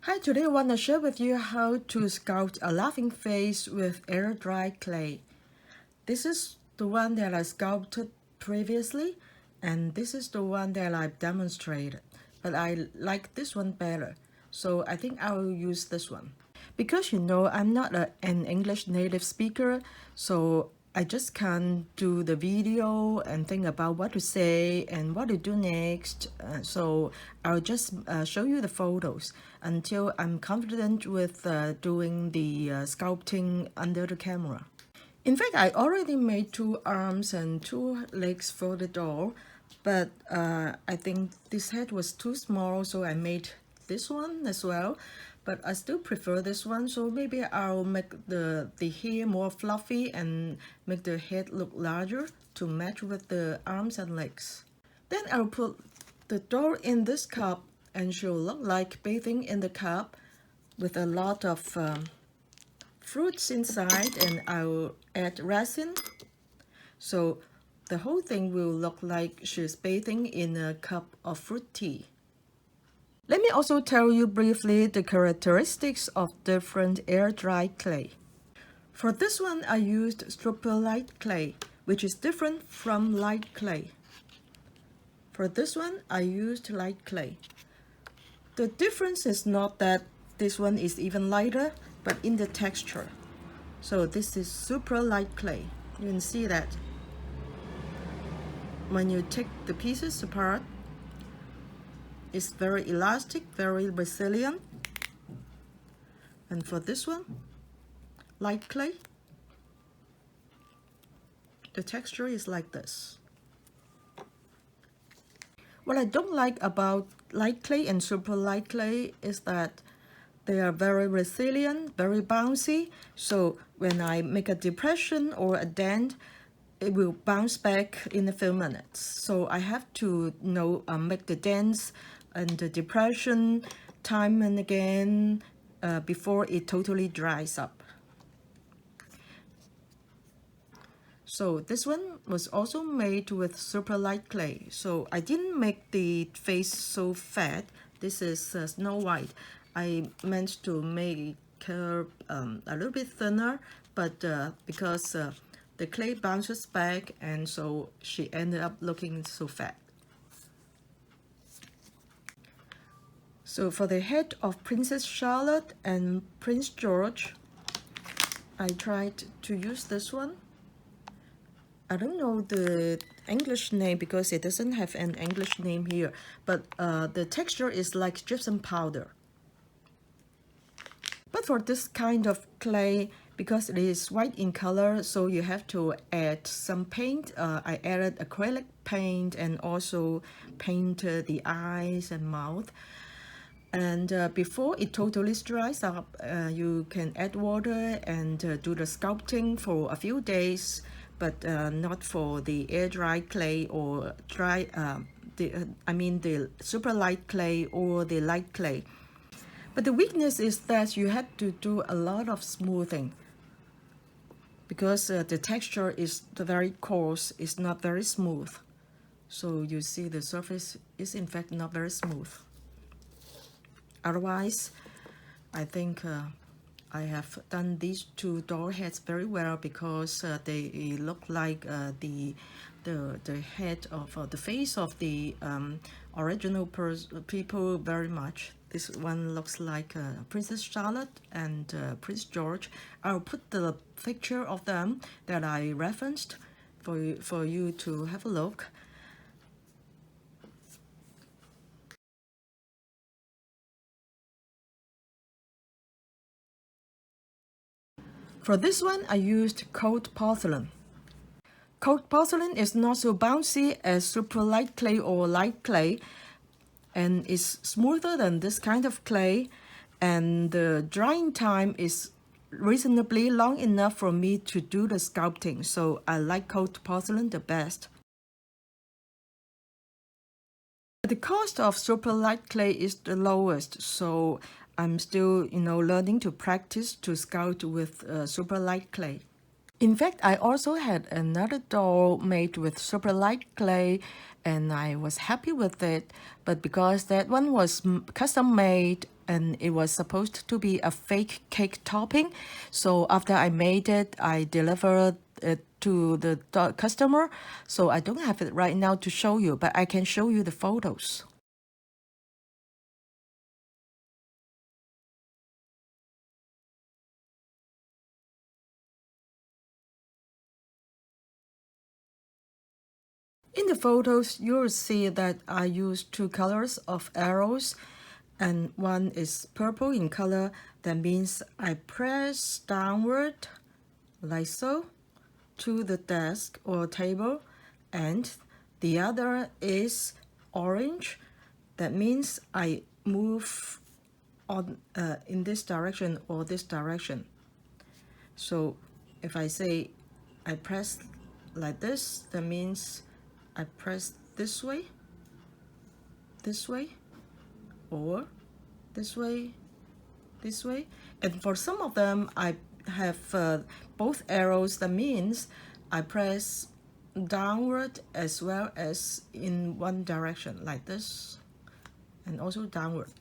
Hi, today I want to share with you how to sculpt a laughing face with air-dry clay. This is the one that I sculpted previously, and this is the one that I've demonstrated. But I like this one better, so I think I will use this one. Because I'm not an English native speaker, so I just can't do the video and think about what to say and what to do next. So I'll just show you the photos until I'm confident with doing the sculpting under the camera. In fact, I already made 2 arms and 2 legs for the doll, but I think this head was too small, so I made this one as well. But I still prefer this one, so maybe I'll make the hair more fluffy and make the head look larger to match with the arms and legs. Then I'll put the doll in this cup, and she'll look like bathing in the cup with a lot of fruits inside, and I'll add resin. So the whole thing will look like she's bathing in a cup of fruit tea. Let me also tell you briefly the characteristics of different air-dry clay. For this one, I used super light clay, which is different from light clay. For this one, I used light clay. The difference is not that this one is even lighter, but in the texture. So this is super light clay. You can see that. When you take the pieces apart, it's very elastic, very resilient. And for this one, light clay, the texture is like this. What I don't like about light clay and super light clay is that they are very resilient, very bouncy. So when I make a depression or a dent, it will bounce back in a few minutes. So I have to make the dents and the depression time and again before it totally dries up. So this one was also made with super light clay. So I didn't make the face so fat. This is Snow White. I meant to make her a little bit thinner, but because the clay bounces back, and so she ended up looking so fat. So for the head of Princess Charlotte and Prince George, I tried to use this one. I don't know the English name because it doesn't have an English name here, but the texture is like gypsum powder. But for this kind of clay, because it is white in color, so you have to add some paint. I added acrylic paint and also painted the eyes and mouth. And before it totally dries up, you can add water and do the sculpting for a few days, but not for the air-dry clay or the super light clay or the light clay. But the weakness is that you have to do a lot of smoothing because the texture is very coarse, it's not very smooth. So you see the surface is in fact not very smooth. Otherwise, I think I have done these 2 doll heads very well because they look like the head of the face of the original people very much. This one looks like Princess Charlotte and Prince George. I'll put the picture of them that I referenced for you to have a look. For this one, I used cold porcelain. Cold porcelain is not so bouncy as super light clay or light clay, and is smoother than this kind of clay, and the drying time is reasonably long enough for me to do the sculpting, so I like cold porcelain the best. The cost of super light clay is the lowest, so I'm still learning to practice to sculpt with super light clay. In fact, I also had another doll made with super light clay, and I was happy with it. But because that one was custom made, and it was supposed to be a fake cake topping. So after I made it, I delivered it to the customer. So I don't have it right now to show you, but I can show you the photos. In the photos, you'll see that I used two colors of arrows, and one is purple in color. That means I press downward like so to the desk or table, and the other is orange. That means I move on in this direction or this direction. So if I say I press like this, that means I press this way, or this way, this way. And for some of them, I have both arrows. That means I press downward as well as in one direction, like this, and also downward.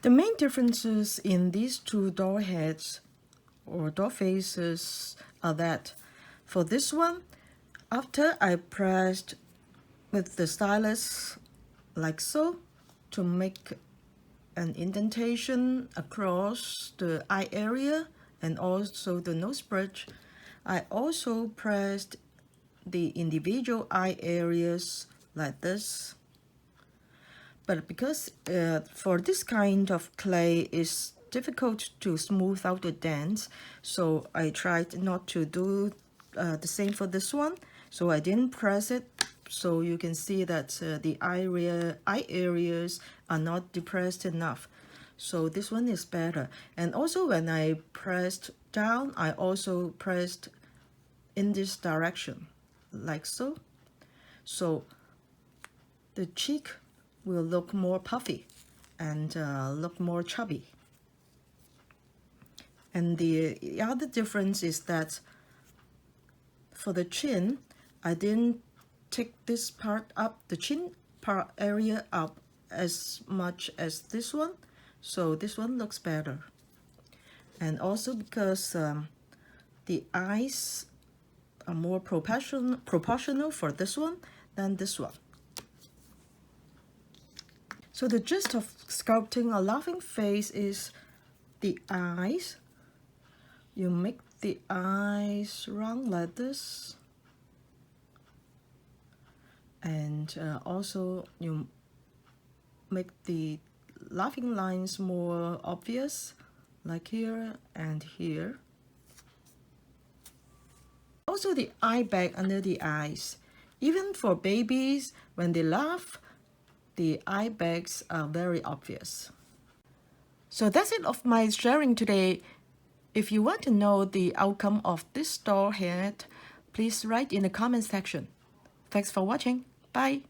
The main differences in these two door heads or door faces are that for this one, after I pressed with the stylus like so to make an indentation across the eye area and also the nose bridge, I also pressed the individual eye areas like this. But because for this kind of clay it's difficult to smooth out the dents, so I tried not to do the same for this one. So I didn't press it. So you can see that the eye areas are not depressed enough. So this one is better. And also when I pressed down, I also pressed in this direction, like so. So the cheek will look more puffy and look more chubby. And the other difference is that for the chin, I didn't take this part up, the chin part area up as much as this one. So this one looks better. And also because the eyes are more proportional for this one than this one. So the gist of sculpting a laughing face is the eyes. You make the eyes round like this. And also you make the laughing lines more obvious, like here and here. Also the eye bag under the eyes. Even for babies, when they laugh, the eye bags are very obvious. So that's it of my sharing today. If you want to know the outcome of this doll head, please write in the comment section. Thanks for watching. Bye.